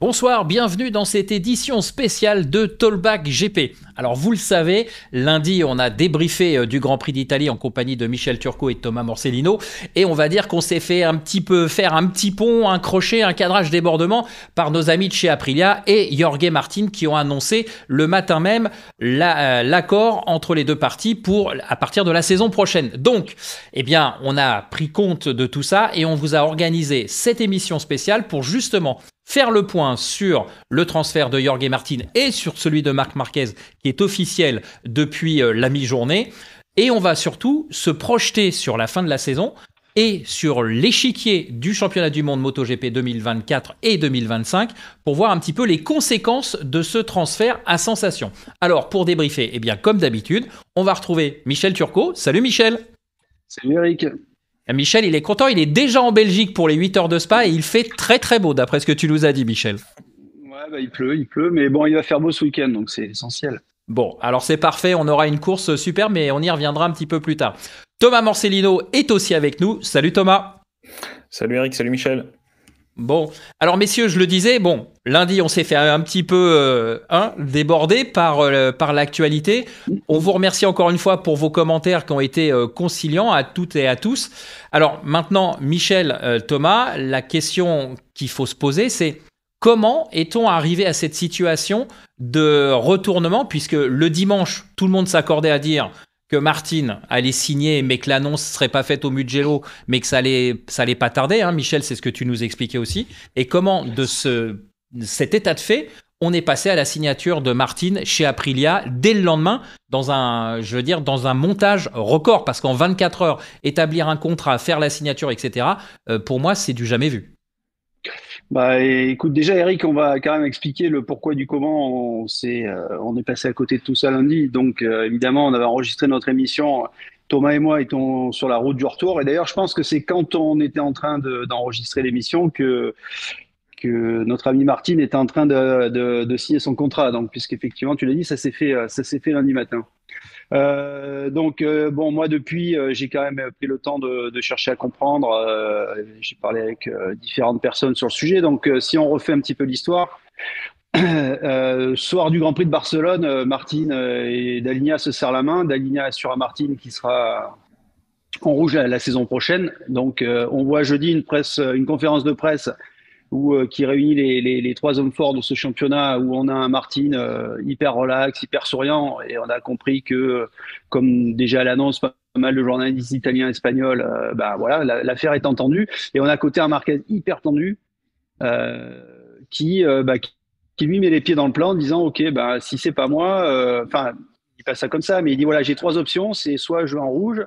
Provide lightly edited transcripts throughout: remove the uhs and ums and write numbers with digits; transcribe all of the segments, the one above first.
Bonsoir, bienvenue dans cette édition spéciale de Talkback GP. Alors vous le savez, lundi on a débriefé du Grand Prix d'Italie en compagnie de Michel Turcot et de Thomas Morcellino et on va dire qu'on s'est fait faire un petit pont, un crochet, un cadrage débordement par nos amis de chez Aprilia et Jorge Martin qui ont annoncé le matin même l'accord entre les deux parties à partir de la saison prochaine. Donc, eh bien, on a pris compte de tout ça et on vous a organisé cette émission spéciale pour justement faire le point sur le transfert de Jorge Martin et sur celui de Marc Marquez qui est officiel depuis la mi-journée. Et on va surtout se projeter sur la fin de la saison et sur l'échiquier du championnat du monde MotoGP 2024 et 2025 pour voir un petit peu les conséquences de ce transfert à sensation. Alors, pour débriefer, eh bien, comme d'habitude, on va retrouver Michel Turcot. Salut Michel. Salut Eric. Michel, il est content, il est déjà en Belgique pour les 8 heures de Spa et il fait très très beau d'après ce que tu nous as dit, Michel. Ouais, bah, il pleut, mais bon, il va faire beau ce week-end, donc c'est essentiel. Bon, alors c'est parfait, on aura une course super, mais on y reviendra un petit peu plus tard. Thomas Morcellino est aussi avec nous. Salut Thomas. Salut Eric, salut Michel. Bon, alors messieurs, je le disais, lundi on s'est fait un petit peu déborder par l'actualité. On vous remercie encore une fois pour vos commentaires qui ont été conciliants à toutes et à tous. Alors maintenant, Michel, Thomas, la question qu'il faut se poser, c'est comment est-on arrivé à cette situation de retournement, puisque le dimanche, tout le monde s'accordait à dire que Martin allait signer, mais que l'annonce ne serait pas faite au Mugello, mais que ça allait pas tarder. Hein. Michel, c'est ce que tu nous expliquais aussi. Et comment, de cet état de fait, on est passé à la signature de Martin chez Aprilia dès le lendemain, dans un montage record, parce qu'en 24 heures, établir un contrat, faire la signature, etc., pour moi, c'est du jamais vu. Bah, écoute, déjà Eric, on va quand même expliquer le pourquoi du comment on est passé à côté de tout ça lundi. Donc évidemment, on avait enregistré notre émission. Thomas et moi étions sur la route du retour. Et d'ailleurs, je pense que c'est quand on était en train d'enregistrer l'émission que notre ami Martin était en train de signer son contrat. Donc, puisqu'effectivement, tu l'as dit, ça s'est fait lundi matin. Bon, moi depuis, j'ai quand même pris le temps de chercher à comprendre. J'ai parlé avec différentes personnes sur le sujet. Donc, si on refait un petit peu l'histoire, soir du Grand Prix de Barcelone, Martin et Dalinia se serrent la main. Dalinia assure à Martin qui sera en rouge la saison prochaine. Donc, on voit jeudi une conférence de presse qui réunit les trois hommes forts de ce championnat, où on a un Martin hyper relax, hyper souriant, et on a compris que, comme déjà à l'annonce, pas mal de journalistes italiens, espagnols, voilà, l'affaire est entendue, et on a à côté un Marquez hyper tendu, qui lui met les pieds dans le plat en disant ok, si c'est pas moi, il passe ça comme ça, mais il dit voilà, j'ai trois options, c'est soit je vais en rouge,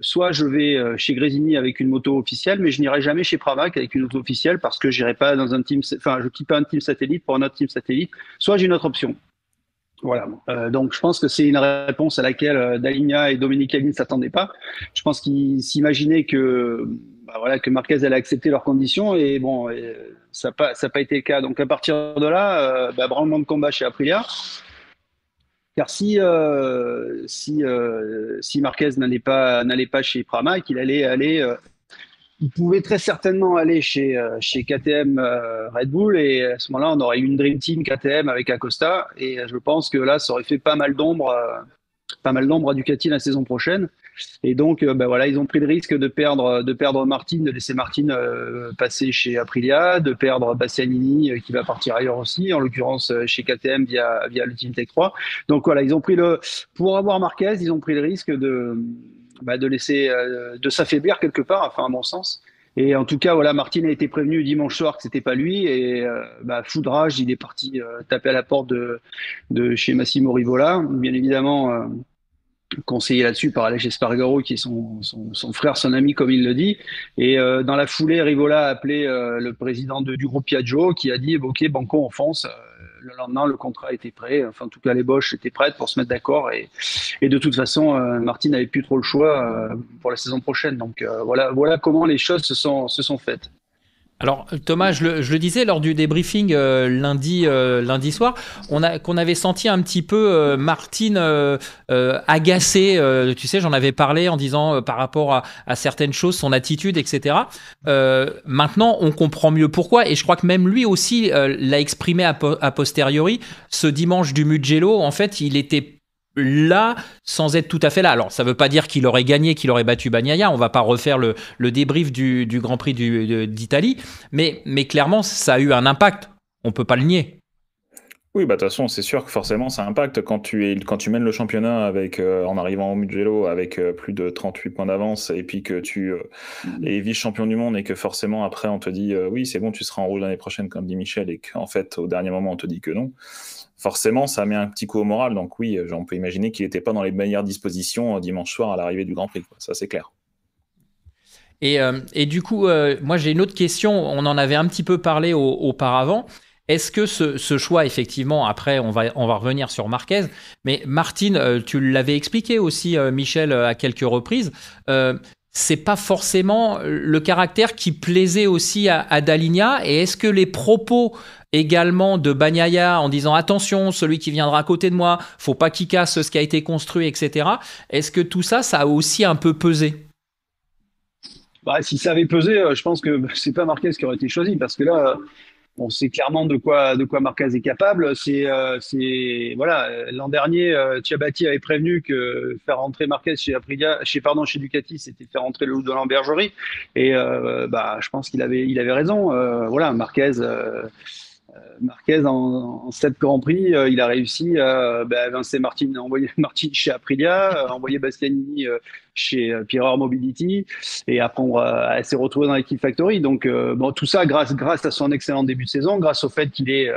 soit je vais chez Gresini avec une moto officielle, mais je n'irai jamais chez Pramac avec une moto officielle parce que j'irai pas dans un team, je quitte un team satellite pour un autre team satellite. Soit j'ai une autre option. Voilà. Donc je pense que c'est une réponse à laquelle Dalinia et Domenicali ne s'attendaient pas. Je pense qu'ils s'imaginaient que Marquez allait accepter leurs conditions, et bon, ça n'a pas été le cas. Donc à partir de là, branlement de combat chez Aprilia. Car si Marquez n'allait pas chez Pramac, il pouvait très certainement aller chez KTM Red Bull, et à ce moment-là, on aurait eu une Dream Team KTM avec Acosta, et je pense que là, ça aurait fait pas mal d'ombre à Ducati la saison prochaine. Et donc, voilà, ils ont pris le risque de perdre Martin, de laisser Martin passer chez Aprilia, de perdre Bastianini qui va partir ailleurs aussi, en l'occurrence chez KTM via le Team Tech 3. Donc voilà, pour avoir Marquez, ils ont pris le risque de laisser, de s'affaiblir quelque part, enfin à mon sens. Et en tout cas, voilà, Martin a été prévenu dimanche soir que c'était pas lui, et foudrage, il est parti taper à la porte de chez Massimo Rivola, bien évidemment. Conseillé là-dessus par Alex Espargaro, qui est son frère, son ami, comme il le dit. Et dans la foulée, Rivola a appelé le président du groupe Piaggio, qui a dit ok, banco, on fonce. Le lendemain, le contrat était prêt. Enfin, en tout cas, l'ébauche était prête pour se mettre d'accord. Et de toute façon, Martin n'avait plus trop le choix pour la saison prochaine. Donc voilà comment les choses se sont faites. Alors Thomas, je le disais lors du débriefing lundi soir, qu'on avait senti un petit peu Martine agacée. Tu sais, j'en avais parlé en disant par rapport à certaines choses, son attitude, etc. Maintenant, on comprend mieux pourquoi, et je crois que même lui aussi l'a exprimé a posteriori. Ce dimanche du Mugello, en fait, il était là sans être tout à fait là. Alors ça veut pas dire qu'il aurait gagné, qu'il aurait battu Bagnaia, on va pas refaire le débrief du Grand Prix d'Italie, mais clairement ça a eu un impact, on peut pas le nier. Oui, bah de toute façon, c'est sûr que forcément ça impacte quand tu mènes le championnat avec en arrivant au Mugello avec plus de 38 points d'avance et puis que tu es vice-champion du monde et que forcément après on te dit oui, c'est bon, tu seras en rouge l'année prochaine comme dit Michel et qu'en fait au dernier moment on te dit que non. Forcément, ça met un petit coup au moral. Donc oui, on peut imaginer qu'il n'était pas dans les meilleures dispositions dimanche soir à l'arrivée du Grand Prix, quoi. Ça, c'est clair. Et du coup, moi j'ai une autre question. On en avait un petit peu parlé auparavant. Est-ce que ce choix, effectivement, après on va revenir sur Marquez, mais Martine, tu l'avais expliqué aussi, Michel, à quelques reprises, c'est pas forcément le caractère qui plaisait aussi à Dalinha. Et est-ce que les propos également de Bagnaia en disant attention, celui qui viendra à côté de moi, faut pas qu'il casse ce qui a été construit, etc. Est-ce que tout ça, ça a aussi un peu pesé? Bah, si ça avait pesé, je pense que c'est pas Marquez qui aurait été choisi parce que là, on sait clairement de quoi Marquez est capable. Voilà. L'an dernier, Chiabatti avait prévenu que faire rentrer Marquez chez Aprilia, chez Ducati, c'était faire rentrer le loup de l'Ambergerie. Et bah, je pense qu'il avait raison. Voilà, Marquez en 7 Grands Prix, il a réussi à évincer Martin, envoyer Martin chez Aprilia, envoyer Bastianini chez Pireur Mobility, et après elle s'est retrouvée dans l'équipe Factory. Donc bon, tout ça grâce à son excellent début de saison, grâce au fait qu'il est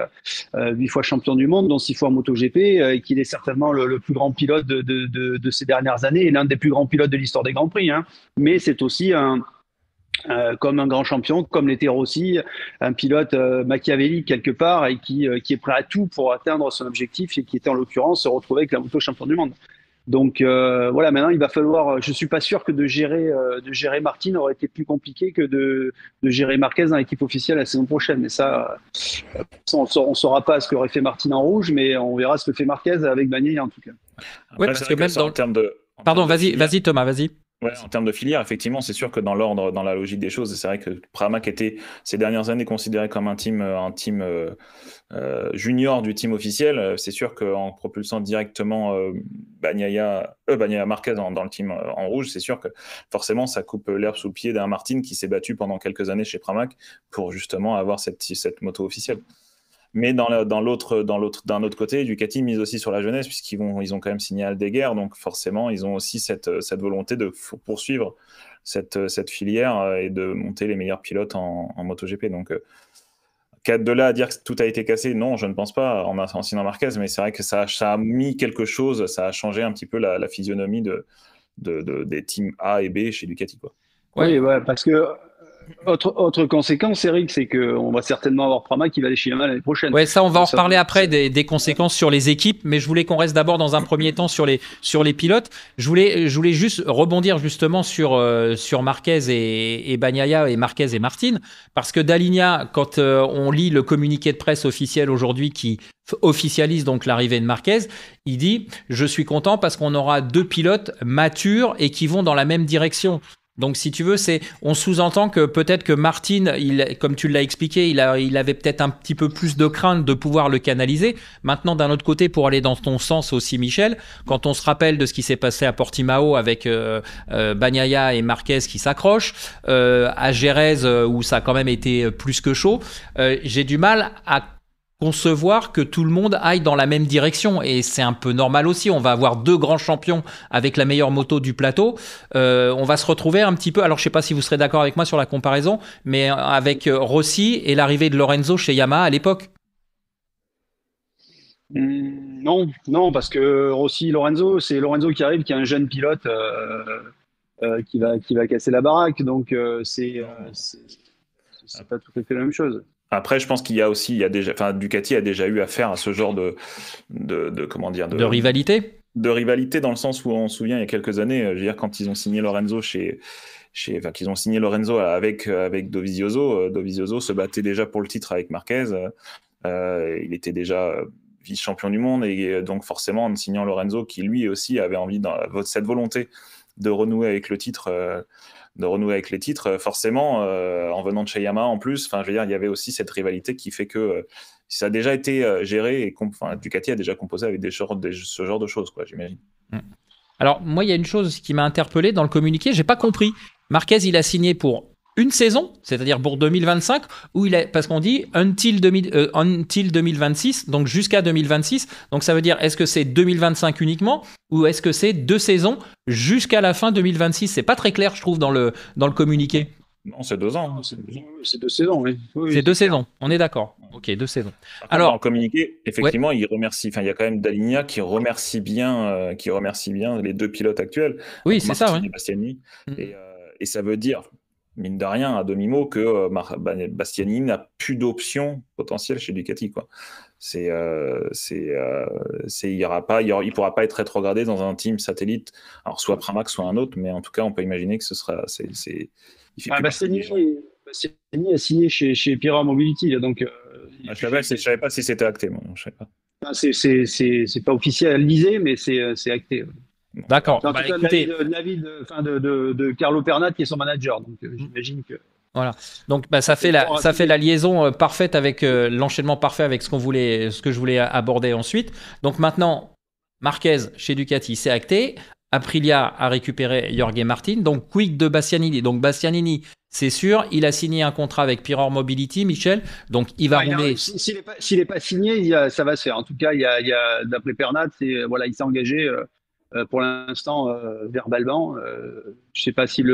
8 fois champion du monde, dont 6 fois MotoGP, et qu'il est certainement le plus grand pilote de ces dernières années, et l'un des plus grands pilotes de l'histoire des Grands Prix. Hein. Mais c'est aussi comme un grand champion, comme l'était Rossi, un pilote machiavélique quelque part et qui est prêt à tout pour atteindre son objectif et qui était en l'occurrence se retrouver avec la moto champion du monde. Donc voilà, maintenant il va falloir. Je suis pas sûr que de gérer Martin aurait été plus compliqué que de gérer Marquez dans l'équipe officielle la saison prochaine. Mais ça, on saura pas ce qu'aurait fait Martin en rouge, mais on verra ce que fait Marquez avec Bagnaia en tout cas. Après, Ouais, parce que même en termes de Pardon, vas-y Thomas, vas-y. Ouais, en termes de filière, effectivement, c'est sûr que dans l'ordre, dans la logique des choses, c'est vrai que Pramac était ces dernières années considéré comme un team junior du team officiel. C'est sûr qu'en propulsant directement Bagnaia Marquez dans le team en rouge, c'est sûr que forcément ça coupe l'herbe sous le pied d'un Martin qui s'est battu pendant quelques années chez Pramac pour justement avoir cette moto officielle. Mais d'un autre côté, Ducati mise aussi sur la jeunesse, puisqu'ils ont quand même signé Aldeguer, donc forcément, ils ont aussi cette volonté de poursuivre cette filière et de monter les meilleurs pilotes en MotoGP. Donc, de là à dire que tout a été cassé, non, je ne pense pas en signant Marquez, mais c'est vrai que ça a mis quelque chose, ça a changé un petit peu la physionomie des teams A et B chez Ducati, quoi. Oui, ouais, parce que autre conséquence, Eric, c'est qu'on va certainement avoir Pramac qui va aller chez Yamaha l'année prochaine. Ouais, ça, on va en reparler après des conséquences sur les équipes, mais je voulais qu'on reste d'abord dans un premier temps sur les pilotes. Je voulais juste rebondir justement sur Marquez et Bagnaia et Marquez et Martin, parce que Dalinha, quand on lit le communiqué de presse officiel aujourd'hui qui officialise donc l'arrivée de Marquez, il dit « Je suis content parce qu'on aura 2 pilotes matures et qui vont dans la même direction ». Donc, si tu veux, on sous-entend que peut-être que Martin, comme tu l'as expliqué, il avait peut-être un petit peu plus de crainte de pouvoir le canaliser. Maintenant, d'un autre côté, pour aller dans ton sens aussi, Michel, quand on se rappelle de ce qui s'est passé à Portimao avec Bagnaia et Marquez qui s'accrochent, à Jerez où ça a quand même été plus que chaud, j'ai du mal à concevoir que tout le monde aille dans la même direction, et c'est un peu normal aussi. On va avoir 2 grands champions avec la meilleure moto du plateau. On va se retrouver un petit peu, alors je sais pas si vous serez d'accord avec moi sur la comparaison, mais avec Rossi et l'arrivée de Lorenzo chez Yamaha à l'époque. Non, parce que Lorenzo, c'est Lorenzo qui arrive, qui est un jeune pilote qui va casser la baraque, donc c'est pas tout à fait la même chose. Après, je pense Ducati a déjà eu affaire à ce genre comment dire, de rivalité. de rivalité dans le sens où on se souvient il y a quelques années, je veux dire, quand ils ont signé Lorenzo enfin, qu'ils ont signé Lorenzo avec Dovizioso, Dovizioso se battait déjà pour le titre avec Marquez. Il était déjà vice-champion du monde et donc forcément en signant Lorenzo qui lui aussi avait envie cette volonté de renouer avec le titre. Les titres, forcément, en venant de chez Yamaha en plus, enfin, je veux dire, il y avait aussi cette rivalité qui fait que ça a déjà été géré et Ducati a déjà composé avec ce genre de choses, quoi, j'imagine. Alors, moi, il y a une chose qui m'a interpellé dans le communiqué, j'ai pas compris. Marquez, il a signé pour une saison, c'est-à-dire pour 2025, parce qu'on dit until 2026, donc jusqu'à 2026. Donc ça veut dire, est-ce que c'est 2025 uniquement ou est-ce que c'est 2 saisons jusqu'à la fin 2026? C'est pas très clair, je trouve, dans le communiqué. Non, c'est 2 ans. C'est 2 saisons, oui. C'est 2 saisons, on est d'accord. Ok, 2 saisons. Alors, dans le communiqué, effectivement, il remercie. Enfin, il y a quand même Daligna qui remercie bien les 2 pilotes actuels. Oui, c'est ça, oui. Et Bastianini. Et ça veut dire, mine de rien, à demi-mot, que Bastianini n'a plus d'options potentielles chez Ducati, quoi. Il pourra pas être rétrogradé dans un team satellite, alors soit Pramac, soit un autre, mais en tout cas, on peut imaginer que ce sera. Bastianini a signé chez Pirard Mobility, là, donc. Je savais pas si c'était acté, moi. Je savais pas. C'est pas officiel, lisez, mais c'est acté. D'accord. En tout cas, l'avis de Carlo Pernat qui est son manager, donc j'imagine que. Voilà. Donc ça fait la liaison parfaite avec l'enchaînement parfait avec ce que je voulais aborder ensuite. Donc maintenant, Marquez chez Ducati, c'est acté. Aprilia a récupéré Jorge Martin. Donc quid de Bastianini. Donc Bastianini, c'est sûr, il a signé un contrat avec Piror Mobility, Michel. Donc il va rouler. S'il n'est pas signé, ça va se faire. En tout cas, il y a d'après Pernat, il s'est engagé. Pour l'instant, verbalement, je ne sais pas si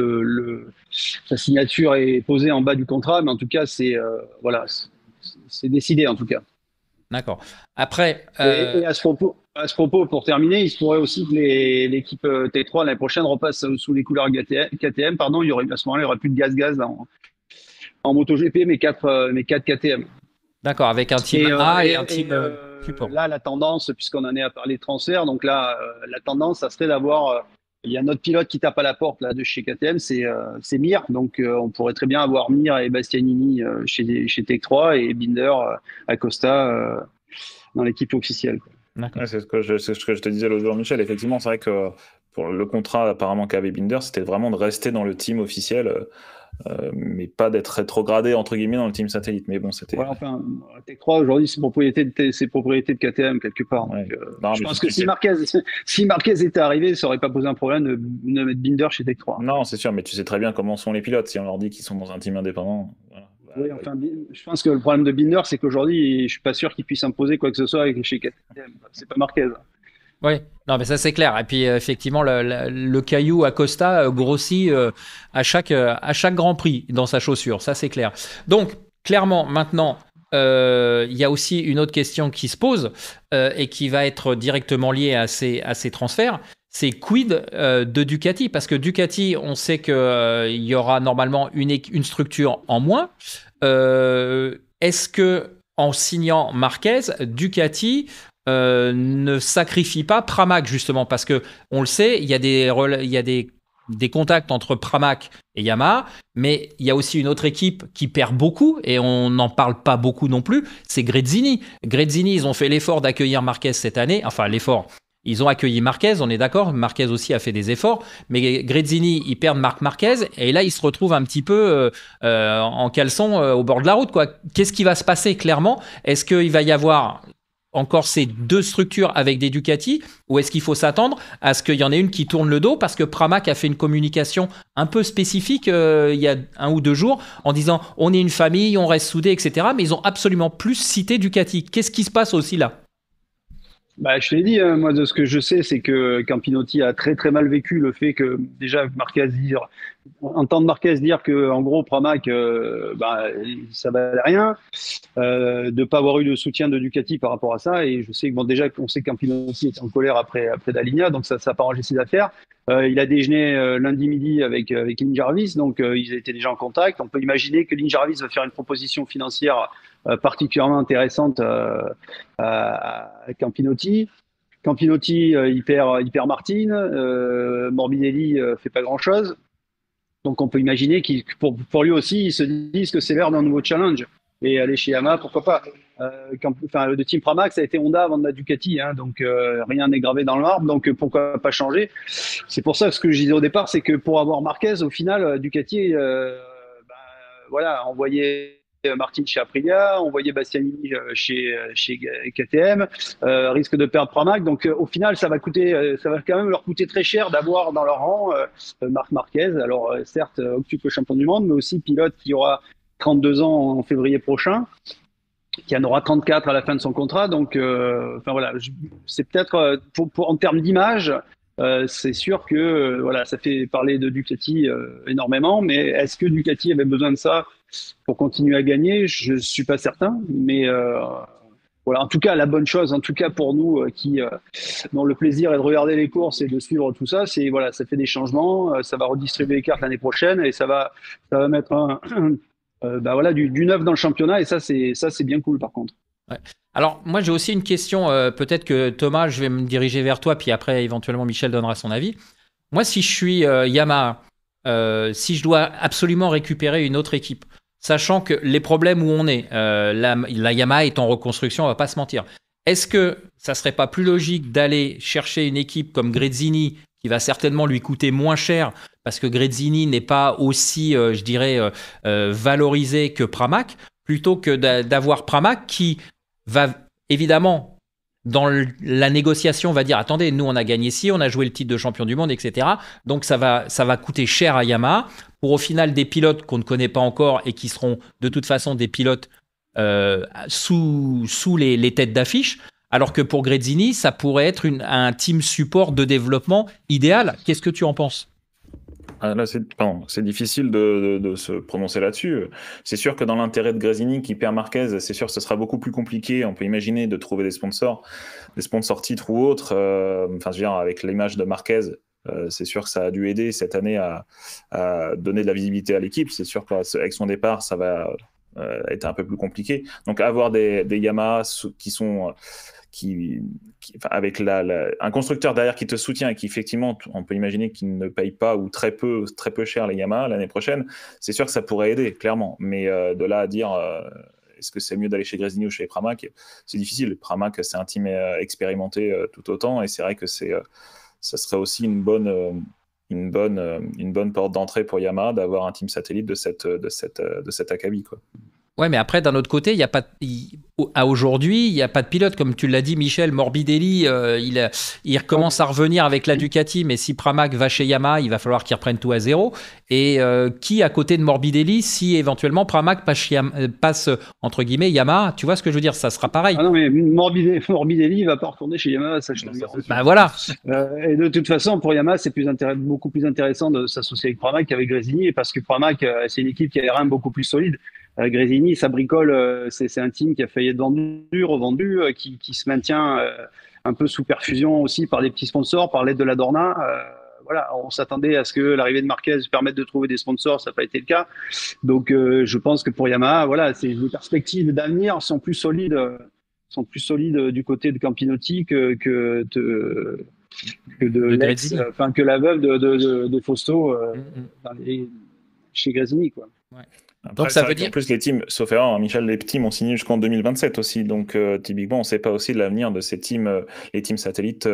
sa signature est posée en bas du contrat, mais en tout cas, c'est décidé en tout cas. D'accord. Après, et à ce propos, pour terminer, il se pourrait aussi que l'équipe T3 l'année prochaine repasse sous les couleurs KTM. Pardon, à ce moment-là, il n'y aura plus de gaz en MotoGP, mais 4 KTM. D'accord, avec un team A et un team support. Là, la tendance, puisqu'on en est à parler de transfert, donc là, la tendance, ça serait d'avoir. Il y a notre pilote qui tape à la porte là, de chez KTM, c'est Mir. Donc, on pourrait très bien avoir Mir et Bastianini chez Tech 3 et Binder, Acosta dans l'équipe officielle, quoi. Ouais, c'est ce que je te disais l'autre jour, Michel. Effectivement, c'est vrai que pour le contrat apparemment qu'avait Binder, c'était vraiment de rester dans le team officiel. Mais pas d'être rétrogradé entre guillemets dans le team satellite. Mais bon, c'était. Ouais, enfin, Tech 3 aujourd'hui, c'est propriété de KTM quelque part. Ouais. Donc, je pense que si Marquez était arrivé, ça aurait pas posé un problème de mettre Binder chez Tech 3. Non, c'est sûr, mais tu sais très bien comment sont les pilotes. Si on leur dit qu'ils sont dans un team indépendant. Voilà. Oui, enfin, je pense que le problème de Binder, c'est qu'aujourd'hui, je suis pas sûr qu'il puisse imposer quoi que ce soit chez KTM. C'est pas Marquez. Oui, non, mais ça c'est clair. Et puis effectivement, le caillou Acosta grossit à chaque Grand Prix dans sa chaussure, ça c'est clair. Donc clairement, maintenant, il y a aussi une autre question qui se pose et qui va être directement liée à ces transferts. C'est quid de Ducati? Parce que Ducati, on sait qu'il y aura normalement une structure en moins. Est-ce que en signant Marquez, Ducati ne sacrifie pas Pramac, justement, parce que on le sait, il y a des contacts entre Pramac et Yamaha, mais il y a aussi une autre équipe qui perd beaucoup et on n'en parle pas beaucoup non plus, c'est Gresini. Gresini, ils ont fait l'effort d'accueillir Marquez cette année, enfin l'effort. Ils ont accueilli Marquez, on est d'accord. Marquez aussi a fait des efforts, mais Gresini, ils perdent Marc Marquez et là, ils se retrouvent un petit peu en caleçon au bord de la route, quoi. Qu'est-ce qui va se passer clairement? Est-ce qu'il va y avoir encore ces 2 structures avec des Ducati ou est-ce qu'il faut s'attendre à ce qu'il y en ait une qui tourne le dos parce que Pramac a fait une communication un peu spécifique il y a 1 ou 2 jours en disant on est une famille, on reste soudés, etc. Mais ils ont absolument plus cité Ducati. Qu'est-ce qui se passe aussi là? Je l'ai dit, moi, de ce que je sais, c'est que Campinotti a très très mal vécu le fait que déjà entendre Marquez dire que en gros Pramac, ça valait rien, de pas avoir eu de soutien de Ducati par rapport à ça. Et je sais que déjà on sait que Campinotti était en colère après Daligna, donc ça n'a pas arrangé ses affaires. Il a déjeuné lundi midi avec Lynn Jarvis, donc ils étaient déjà en contact. On peut imaginer que Lynn Jarvis va faire une proposition financière particulièrement intéressante à Campinotti. Campinotti, il perd Martin. Morbidelli fait pas grand-chose. Donc on peut imaginer qu'il, pour lui aussi, il se disent que c'est l'heure d'un nouveau challenge. Et aller chez Yamaha, pourquoi pas. Le team Pramac, ça a été Honda avant de la Ducati, hein, donc rien n'est gravé dans le marbre, donc pourquoi pas changer. C'est pour ça que ce que je disais au départ, c'est que pour avoir Marquez, au final, Ducati, voilà, envoyait Martin chez Aprilia, envoyait Bastianini chez KTM, risque de perdre Pramac, donc au final, ça va quand même leur coûter très cher d'avoir dans leur rang Marc Marquez. Alors certes, octuple champion du monde, mais aussi pilote qui aura 32 ans en février prochain, qui en aura 34 à la fin de son contrat. Donc, voilà, c'est peut-être en termes d'image, c'est sûr que voilà, ça fait parler de Ducati énormément. Mais est-ce que Ducati avait besoin de ça pour continuer à gagner? Je suis pas certain. Mais voilà, en tout cas, la bonne chose, en tout cas pour nous dont le plaisir est de regarder les courses et de suivre tout ça, c'est voilà, ça fait des changements, ça va redistribuer les cartes l'année prochaine et ça va mettre voilà, du neuf dans le championnat, et ça c'est bien cool par contre. Ouais. Alors moi j'ai aussi une question, peut-être que Thomas, je vais me diriger vers toi, puis après éventuellement Michel donnera son avis. Moi si je suis Yamaha, si je dois absolument récupérer une autre équipe, sachant que les problèmes où on est, la Yamaha est en reconstruction, on va pas se mentir, est-ce que ça serait pas plus logique d'aller chercher une équipe comme Gresini, qui va certainement lui coûter moins cher, parce que Gresini n'est pas aussi, je dirais, valorisé que Pramac, plutôt que d'avoir Pramac qui va, évidemment, dans la négociation, va dire, attendez, nous, on a gagné ci, on a joué le titre de champion du monde, etc. Donc, ça va coûter cher à Yamaha, pour au final des pilotes qu'on ne connaît pas encore et qui seront de toute façon des pilotes sous les têtes d'affiche. Alors que pour Gresini, ça pourrait être un team support de développement idéal. Qu'est-ce que tu en penses ? Là, c'est difficile de se prononcer là-dessus. C'est sûr que dans l'intérêt de Gresini qui perd Marquez, c'est sûr que ce sera beaucoup plus compliqué. On peut imaginer de trouver des sponsors titres ou autres. Enfin, je veux dire, avec l'image de Marquez, c'est sûr que ça a dû aider cette année à donner de la visibilité à l'équipe. C'est sûr qu'avec son départ, ça va être un peu plus compliqué. Donc, avoir des Yamaha qui sont... avec un constructeur derrière qui te soutient et qui effectivement on peut imaginer qu'il ne paye pas ou très peu cher les Yamaha l'année prochaine, c'est sûr que ça pourrait aider clairement, mais de là à dire est-ce que c'est mieux d'aller chez Gresini ou chez Pramac, c'est difficile. Pramac, c'est un team expérimenté tout autant, et c'est vrai que ça serait aussi une bonne porte d'entrée pour Yamaha d'avoir un team satellite de cet acabit, quoi. Ouais, mais après, d'un autre côté, à aujourd'hui, il n'y a pas de pilote. Comme tu l'as dit, Michel, Morbidelli, il recommence à revenir avec la Ducati, mais si Pramac va chez Yamaha, il va falloir qu'il reprenne tout à zéro. Et qui, à côté de Morbidelli, si éventuellement Pramac passe entre guillemets, Yamaha, tu vois ce que je veux dire? Ça sera pareil. Ah non, mais Morbidelli, il ne va pas retourner chez Yamaha, ça je te le dis. Bah voilà. Et de toute façon, pour Yamaha, c'est beaucoup plus intéressant de s'associer avec Pramac qu'avec Gresini, parce que Pramac, c'est une équipe qui a les reins beaucoup plus solides. Gresini, ça bricole, c'est un team qui a failli être vendu, revendu, qui se maintient un peu sous perfusion aussi par des petits sponsors, par l'aide de la Dorna. Voilà, on s'attendait à ce que l'arrivée de Marquez permette de trouver des sponsors, ça n'a pas été le cas. Donc, je pense que pour Yamaha, voilà, les perspectives d'avenir sont plus solides du côté de Campinotti que la veuve de Fausto chez Gresini, quoi. Ouais. Après, donc ça veut dire en plus les teams, sauf erreur, Michel, les teams ont signé jusqu'en 2027 aussi, donc typiquement on ne sait pas aussi de l'avenir de ces teams, les teams satellites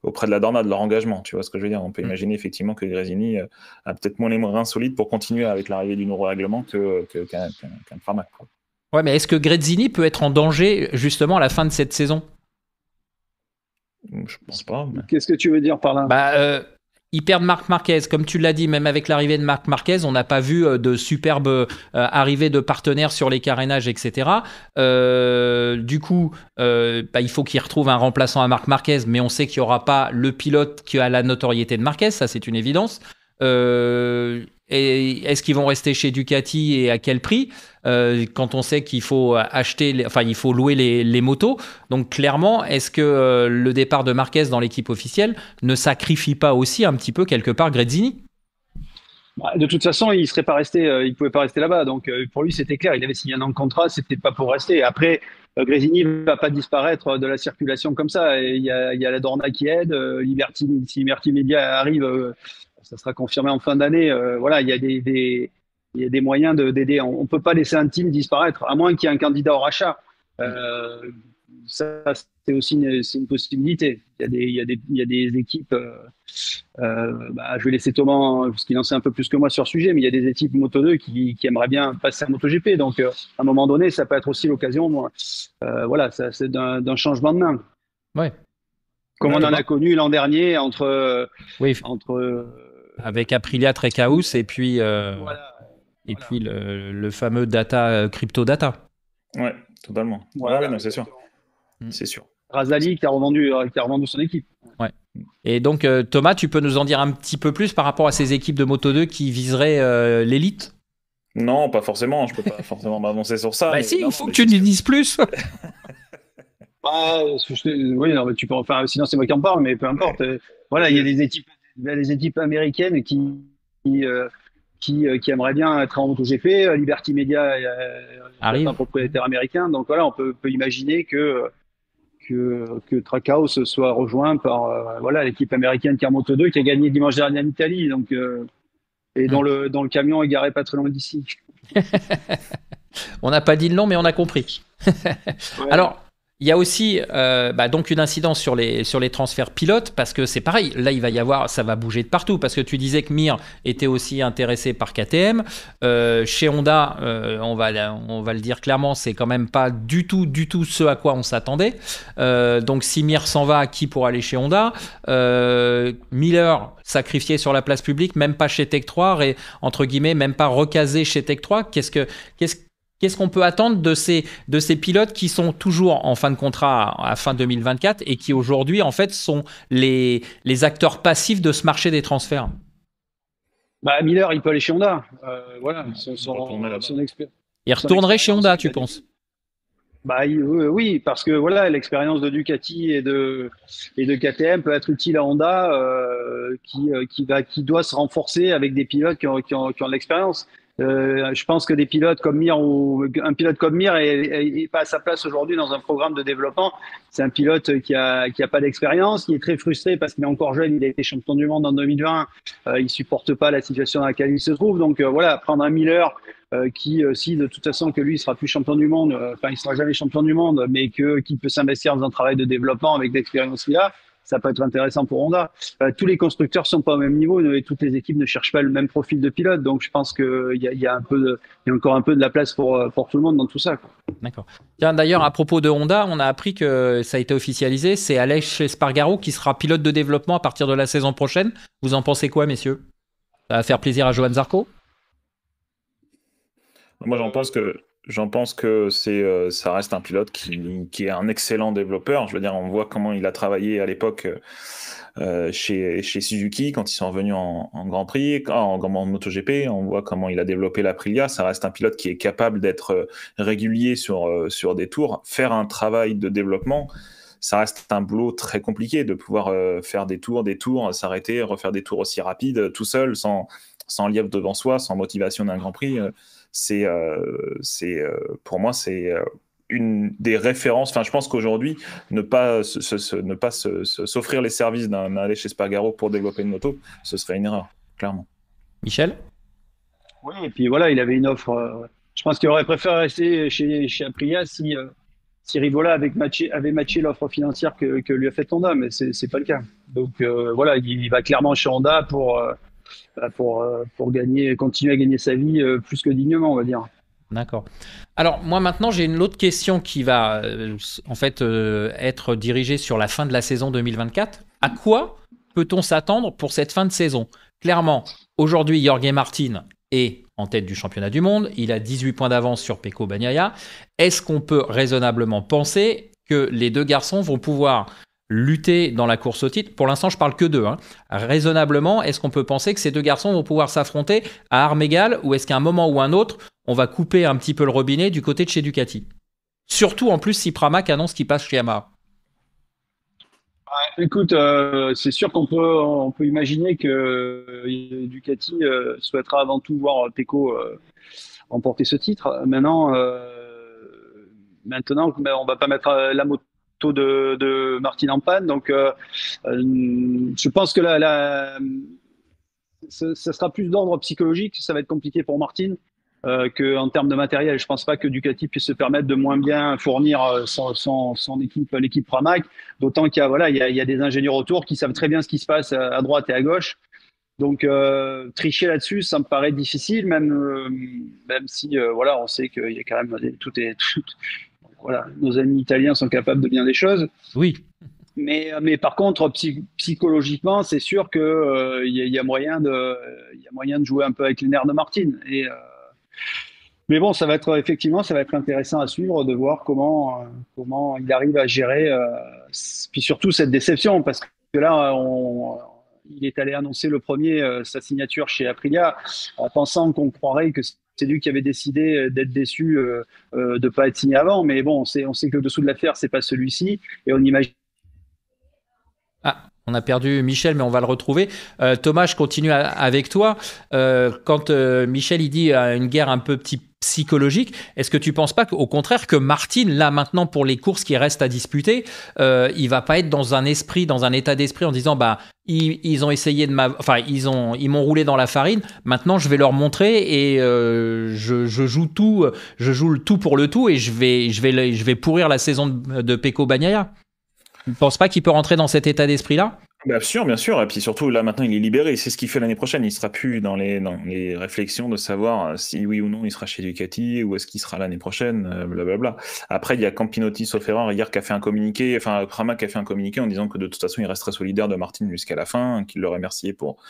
auprès de la Dorna, de leur engagement, tu vois ce que je veux dire. On peut imaginer effectivement que Gresini a peut-être moins les reins solides pour continuer avec l'arrivée du nouveau règlement qu'un Pramac, quoi. Ouais, mais est-ce que Gresini peut être en danger justement à la fin de cette saison? Je pense pas. Mais... Qu'est-ce que tu veux dire par là? Ils perdent Marc Marquez, comme tu l'as dit, même avec l'arrivée de Marc Marquez, on n'a pas vu de superbes arrivées de partenaires sur les carénages, etc. Du coup, il faut qu'ils retrouvent un remplaçant à Marc Marquez, mais on sait qu'il n'y aura pas le pilote qui a la notoriété de Marquez, ça c'est une évidence. Et est-ce qu'ils vont rester chez Ducati et à quel prix quand on sait qu'il faut il faut louer les motos. Donc clairement, est-ce que le départ de Marquez dans l'équipe officielle ne sacrifie pas aussi un petit peu quelque part Gresini? De toute façon, il pouvait pas rester là-bas. Donc pour lui, c'était clair. Il avait signé un an de contrat, c'était pas pour rester. Après, Grésini va pas disparaître de la circulation comme ça. Et il y a la Dorna qui aide. Si Liberty Media arrive, ça sera confirmé en fin d'année. Voilà, il y a des moyens d'aider. On peut pas laisser un team disparaître, à moins qu'il y ait un candidat au rachat. Euh, Ça, c'est une possibilité. Il y a des équipes. Je vais laisser Thomas, parce qu'il en sait un peu plus que moi sur le sujet, mais il y a des équipes Moto 2 qui aimeraient bien passer à MotoGP. Donc, à un moment donné, ça peut être aussi l'occasion, voilà, c'est d'un changement de main. Ouais. Comme on en a connu l'an dernier Oui, entre avec Aprilia Trackhouse et puis, voilà. puis le fameux data, crypto data. Ouais, totalement. Voilà. Ouais, non, c'est sûr. C'est sûr. Razali qui a revendu son équipe. Ouais. Et donc, Thomas, tu peux nous en dire un petit peu plus par rapport à ces équipes de Moto 2 qui viseraient l'élite? Non, pas forcément. Je peux pas forcément m'avancer sur ça. Bah si, il faut que tu nous dises plus. Oui, non, mais tu peux enfin, sinon c'est moi qui en parle, mais peu importe. Voilà, il y a des équipes américaines qui aimeraient bien être en MotoGP. Liberty Media Arrive. un propriétaire américain. Donc voilà, on peut imaginer que Trackhouse soit rejoint par voilà, l'équipe américaine qui est en Moto 2 qui a gagné dimanche dernier en Italie. Donc, et dont le camion est garé pas très loin d'ici. On n'a pas dit le nom, mais on a compris. Ouais. Alors, il y a aussi donc une incidence sur les transferts pilotes, parce que c'est pareil, là il va y avoir, ça va bouger de partout, parce que tu disais que Mir était aussi intéressé par KTM. Chez Honda, on va le dire clairement, c'est quand même pas du tout ce à quoi on s'attendait. Donc si Mir s'en va, qui pourra aller chez Honda? Miller sacrifié sur la place publique, même pas chez Tech 3, et entre guillemets même pas recasé chez Tech 3. Qu'est-ce qu'on peut attendre de ces pilotes qui sont toujours en fin de contrat à fin 2024 et qui aujourd'hui en fait sont les acteurs passifs de ce marché des transferts? Miller, il peut aller chez Honda. Voilà, son expérience. Il retournerait chez Honda, tu penses? Oui, parce que voilà, l'expérience de Ducati et de KTM peut être utile à Honda, qui doit se renforcer avec des pilotes qui ont de l'expérience. Je pense que des pilotes comme Mir ou un pilote comme Mir est pas à sa place aujourd'hui dans un programme de développement. C'est un pilote qui a pas d'expérience, qui est très frustré parce qu'il est encore jeune. Il a été champion du monde en 2020. Il supporte pas la situation dans laquelle il se trouve. Donc voilà, prendre un Miller qui, si de toute façon que lui il sera plus champion du monde, il sera jamais champion du monde, mais qui peut s'investir dans un travail de développement avec l'expérience qu'il a. Ça peut être intéressant pour Honda. Tous les constructeurs sont pas au même niveau et toutes les équipes ne cherchent pas le même profil de pilote. Donc, je pense qu'il y a encore un peu de la place pour tout le monde dans tout ça, quoi. D'accord. Tiens, d'ailleurs, à propos de Honda, on a appris que ça a été officialisé. C'est Aleix Espargaro qui sera pilote de développement à partir de la saison prochaine. Vous en pensez quoi, messieurs? Ça va faire plaisir à Johan Zarco? Moi, j'en pense que ça reste un pilote qui est un excellent développeur. Je veux dire, on voit comment il a travaillé à l'époque chez Suzuki quand ils sont revenus en Grand Prix, en MotoGP. On voit comment il a développé l'Aprilia. Ça reste un pilote qui est capable d'être régulier sur des tours, faire un travail de développement. Ça reste un boulot très compliqué de pouvoir faire des tours, s'arrêter, refaire des tours aussi rapides, tout seul, sans lièvre devant soi, sans motivation d'un Grand Prix. Pour moi, c'est une des références. Enfin, je pense qu'aujourd'hui, ne pas s'offrir les services d'un Aleix Espargaro pour développer une moto, ce serait une erreur, clairement. Michel? Oui, et puis voilà, il avait une offre. Je pense qu'il aurait préféré rester chez Aprilia si Rivola avait matché l'offre financière que lui a fait Honda, mais c'est pas le cas. Donc voilà, il va clairement chez Honda pour continuer à gagner sa vie plus que dignement, on va dire. D'accord. Alors moi maintenant j'ai une autre question qui va être dirigée sur la fin de la saison 2024. À quoi peut-on s'attendre pour cette fin de saison? Clairement, aujourd'hui Jorge Martin est en tête du championnat du monde. Il a 18 points d'avance sur Pecco Bagnaia. Est-ce qu'on peut raisonnablement penser que les deux garçons vont pouvoir lutter dans la course au titre? Pour l'instant, je parle que d'eux. Raisonnablement, est-ce qu'on peut penser que ces deux garçons vont pouvoir s'affronter à armes égales, ou est-ce qu'à un moment ou un autre, on va couper un petit peu le robinet du côté de chez Ducati? Surtout en plus si Pramac annonce qu'il passe chez Yamaha. Écoute, c'est sûr qu'on peut imaginer que Ducati souhaitera avant tout voir Pecco remporter ce titre. Maintenant, ben, on va pas mettre la moto de Martin en panne. Donc, je pense que ça sera plus d'ordre psychologique. Ça va être compliqué pour Martin. Que en termes de matériel, je pense pas que Ducati puisse se permettre de moins bien fournir son équipe, l'équipe Pramac. D'autant qu'il y a voilà, il y a des ingénieurs autour qui savent très bien ce qui se passe à droite et à gauche. Donc tricher là-dessus, ça me paraît difficile, même si voilà, on sait qu'il y a quand même voilà, nos amis italiens sont capables de bien des choses. Oui. Mais par contre, psychologiquement, c'est sûr que il y a il y a moyen de jouer un peu avec les nerfs de Martine. Mais bon, ça va être intéressant à suivre de voir comment il arrive à gérer, puis surtout cette déception, parce que là, il est allé annoncer le premier sa signature chez Aprilia, en pensant qu'on croirait que c'est lui qui avait décidé d'être déçu de pas être signé avant. Mais bon, on sait que le dessous de l'affaire, c'est pas celui-ci, et on imagine. Ah, on a perdu Michel, mais on va le retrouver. Thomas, je continue avec toi. Quand Michel il dit une guerre un peu psychologique, est-ce que tu penses pas qu'au contraire que Martin, là maintenant pour les courses qui restent à disputer, il va pas être dans un état d'esprit en disant bah ils ont essayé ils m'ont roulé dans la farine. Maintenant je vais leur montrer et je joue le tout pour le tout et je vais pourrir la saison de Pecco Bagnaia. Tu ne penses pas qu'il peut rentrer dans cet état d'esprit-là? Bien sûr, bien sûr. Et puis surtout, là, maintenant, il est libéré. C'est ce qu'il fait l'année prochaine. Il sera plus dans les réflexions de savoir si oui ou non il sera chez Ducati ou est-ce qu'il sera l'année prochaine, blablabla. Après, il y a Campinotti, sauf erreur, hier, qui a fait un communiqué, enfin, Pramac a fait un communiqué en disant que de toute façon, il resterait solidaire de Martin jusqu'à la fin, qu'il le remerciait pour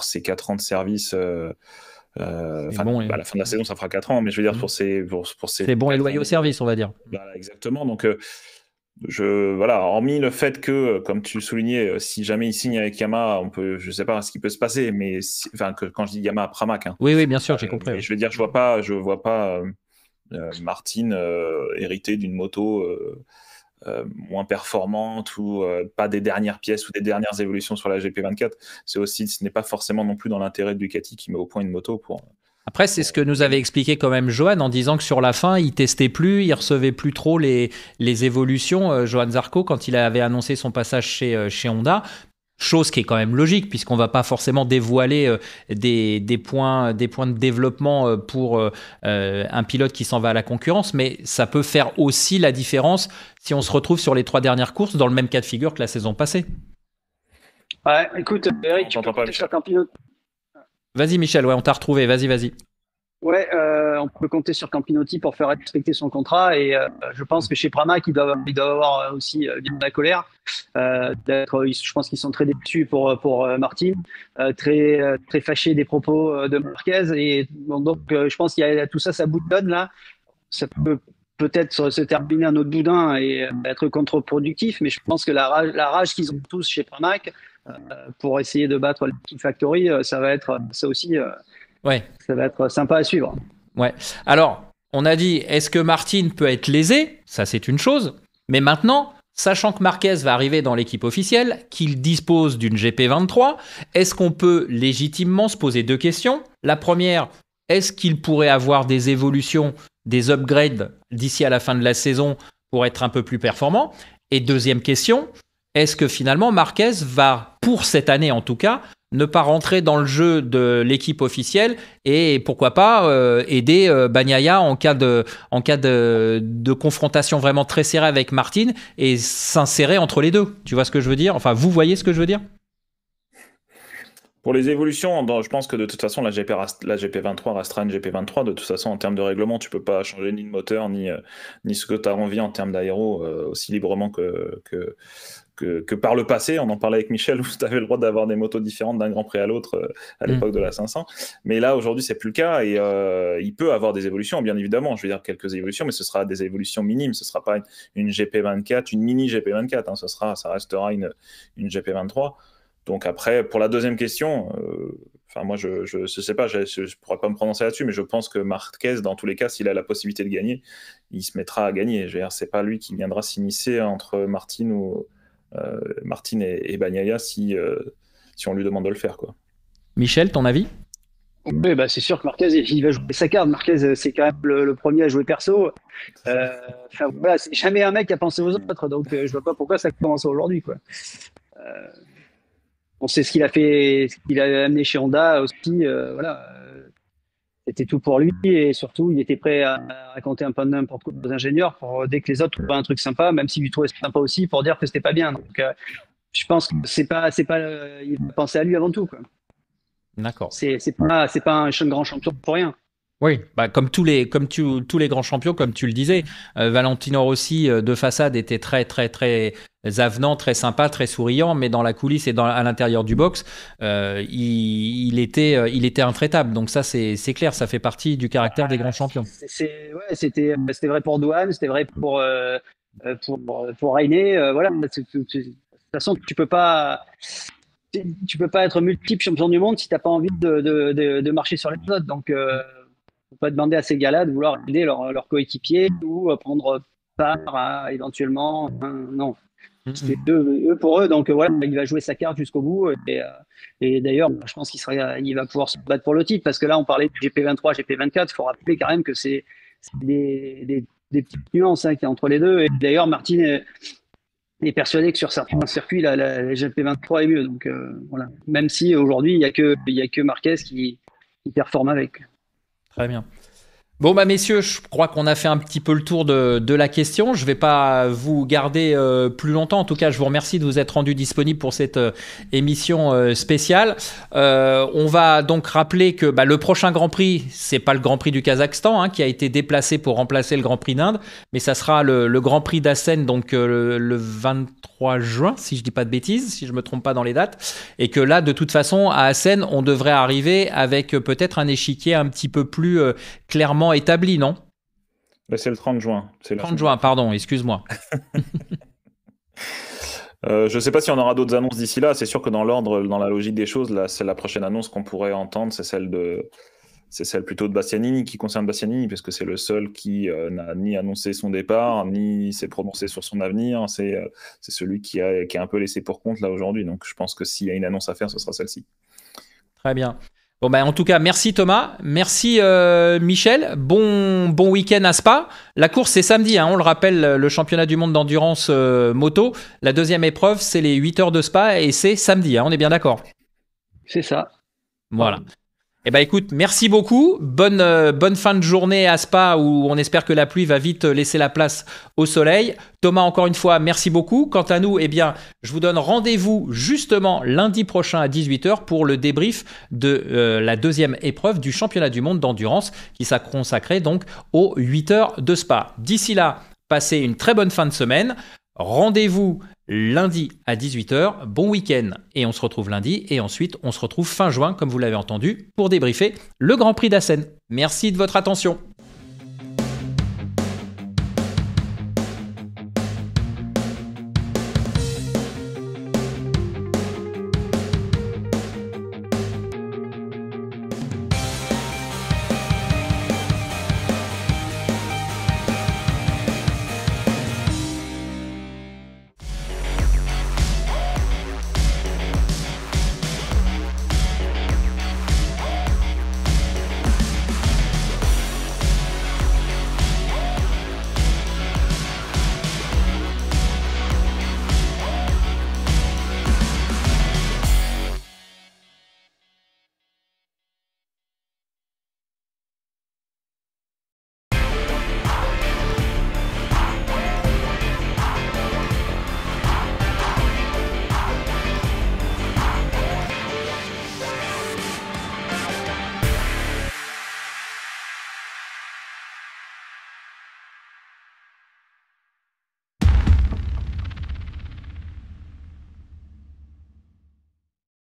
ses 4 ans de service. Bon, à la fin de la saison, ça fera 4 ans, mais je veux dire, pour ses c'est bon et loyal au service, on va dire. Voilà, exactement. Donc, voilà, hormis le fait que, comme tu le soulignais, si jamais il signe avec Yamaha, je sais pas ce qui peut se passer, mais quand je dis Yamaha, Pramac, hein, oui, bien sûr, j'ai compris. Je veux dire, je vois pas Martin hériter d'une moto moins performante ou pas des dernières pièces ou des dernières évolutions sur la GP24. Ce n'est pas forcément non plus dans l'intérêt de Ducati qui met au point une moto pour. Après, c'est ce que nous avait expliqué quand même Johan en disant que sur la fin, il testait plus, il recevait plus trop les évolutions. Johan Zarco, quand il avait annoncé son passage chez Honda, chose qui est quand même logique puisqu'on va pas forcément dévoiler des points de développement pour un pilote qui s'en va à la concurrence, mais ça peut faire aussi la différence si on se retrouve sur les 3 dernières courses dans le même cas de figure que la saison passée. Ouais, écoute, Eric, tu peux compter sur Campinotti. Vas-y Michel, ouais, on t'a retrouvé, vas-y. Ouais, on peut compter sur Campinotti pour faire respecter son contrat et je pense que chez Pramac, il doit avoir aussi bien de la colère. Je pense qu'ils sont très déçus pour Martin, très fâchés des propos de Marquez et donc je pense qu'il y a tout ça, ça bouillonne là. Ça peut peut-être se terminer un autre boudin et être contre-productif, mais je pense que la rage qu'ils ont tous chez Pramac pour essayer de battre l'équipe Factory, ça va être ça aussi. Ouais. Ça va être sympa à suivre. Ouais. Alors, on a dit, est-ce que Martin peut être lésé? Ça, c'est une chose. Mais maintenant, sachant que Marquez va arriver dans l'équipe officielle, qu'il dispose d'une GP23, est-ce qu'on peut légitimement se poser 2 questions? La première, est-ce qu'il pourrait avoir des évolutions, des upgrades d'ici à la fin de la saison pour être un peu plus performant? Et deuxième question, est-ce que finalement Marquez va, pour cette année en tout cas, ne pas rentrer dans le jeu de l'équipe officielle et pourquoi pas aider Bagnaia en cas de confrontation vraiment très serrée avec Martin et s'insérer entre les deux. Tu vois ce que je veux dire? Enfin, vous voyez ce que je veux dire? Pour les évolutions, je pense que de toute façon, la GP23 restera une GP23. De toute façon, en termes de règlement, tu peux pas changer ni le moteur, ni ce que tu as envie en termes d'aéro aussi librement que par le passé. On en parlait avec Michel, où tu avais le droit d'avoir des motos différentes d'un Grand Prix à l'autre à l'époque de la 500. Mais là, aujourd'hui, c'est plus le cas et il peut avoir des évolutions, bien évidemment. Je veux dire quelques évolutions, mais ce sera des évolutions minimes. Ce sera pas une GP24, une mini GP24. Hein. Ça restera une GP23. Donc après, pour la deuxième question, moi, je sais pas, je pourrais pas me prononcer là-dessus, mais je pense que Marquez, dans tous les cas, s'il a la possibilité de gagner, il se mettra à gagner. Je veux dire, c'est pas lui qui viendra s'immiscer entre Martin Martin et Bagnaia si on lui demande de le faire, quoi. Michel, ton avis? Oui, bah, c'est sûr que Marquez, il va jouer sa carte. Marquez, c'est quand même le premier à jouer perso. Enfin, voilà, c'est jamais un mec qui a pensé aux autres, donc je vois pas pourquoi ça commence aujourd'hui, quoi. On sait ce qu'il a fait, ce qu'il a amené chez Honda aussi. Voilà, c'était tout pour lui et surtout, il était prêt à raconter un peu n'importe quoi aux ingénieurs pour dès que les autres trouvaient un truc sympa, même s'il lui trouvait sympa aussi, pour dire que c'était pas bien. Donc, je pense que c'est pas, il va penser à lui avant tout, quoi. D'accord. C'est pas un grand champion pour rien. Oui, bah comme tous les grands champions, comme tu le disais, Valentino Rossi de façade était très très très avenant, très sympa, très souriant, mais dans la coulisse et à l'intérieur du box, il était intraitable. Donc ça c'est clair, ça fait partie du caractère des grands champions. Ouais, c'était vrai pour Douane, c'était vrai pour Rainer. Voilà, de toute façon tu peux pas être multiple champion du monde si t'as pas envie de marcher sur les autres. Donc faut pas demander à ces gars-là de vouloir aider leur coéquipier ou prendre part à éventuellement non. C'est eux pour eux, donc voilà, il va jouer sa carte jusqu'au bout et d'ailleurs je pense il va pouvoir se battre pour le titre parce que là on parlait de GP23, GP24, il faut rappeler quand même que c'est des petites nuances qu'il y a entre les deux et d'ailleurs Martin est persuadé que sur certains circuits la GP23 est mieux, donc voilà, même si aujourd'hui il y a que Marquez qui performe avec. Très bien. Bon, bah messieurs, je crois qu'on a fait un petit peu le tour de la question. Je ne vais pas vous garder plus longtemps. En tout cas, je vous remercie de vous être rendu disponible pour cette émission spéciale. On va donc rappeler que le prochain Grand Prix, c'est pas le Grand Prix du Kazakhstan qui a été déplacé pour remplacer le Grand Prix d'Inde, mais ça sera le Grand Prix d'Assen donc le 23 juin, si je dis pas de bêtises, si je me trompe pas dans les dates. Et que là, de toute façon, à Assen, on devrait arriver avec peut-être un échiquier un petit peu plus clairement établi, non? C'est le 30 juin. 30 juin, pardon, excuse-moi. Je ne sais pas si on aura d'autres annonces d'ici là. C'est sûr que dans l'ordre, dans la logique des choses, là, c'est la prochaine annonce qu'on pourrait entendre, c'est celle plutôt de Bastianini, qui concerne Bastianini, parce que c'est le seul qui n'a ni annoncé son départ, ni s'est prononcé sur son avenir. C'est celui qui est un peu laissé pour compte là aujourd'hui. Donc je pense que s'il y a une annonce à faire, ce sera celle-ci. Très bien. Bon, en tout cas, merci Thomas, merci Michel, bon week-end à Spa. La course, c'est samedi, on le rappelle, le championnat du monde d'endurance moto. La deuxième épreuve, c'est les 8 heures de Spa et c'est samedi, on est bien d'accord? C'est ça. Voilà. Eh ben écoute, merci beaucoup. Bonne fin de journée à Spa où on espère que la pluie va vite laisser la place au soleil. Thomas, encore une fois, merci beaucoup. Quant à nous, je vous donne rendez-vous justement lundi prochain à 18h pour le débrief de la deuxième épreuve du championnat du monde d'endurance qui sera consacrée donc aux 8 heures de Spa. D'ici là, passez une très bonne fin de semaine. Rendez-vous lundi à 18h, bon week-end et on se retrouve lundi et ensuite on se retrouve fin juin comme vous l'avez entendu pour débriefer le Grand Prix d'Assen. Merci de votre attention.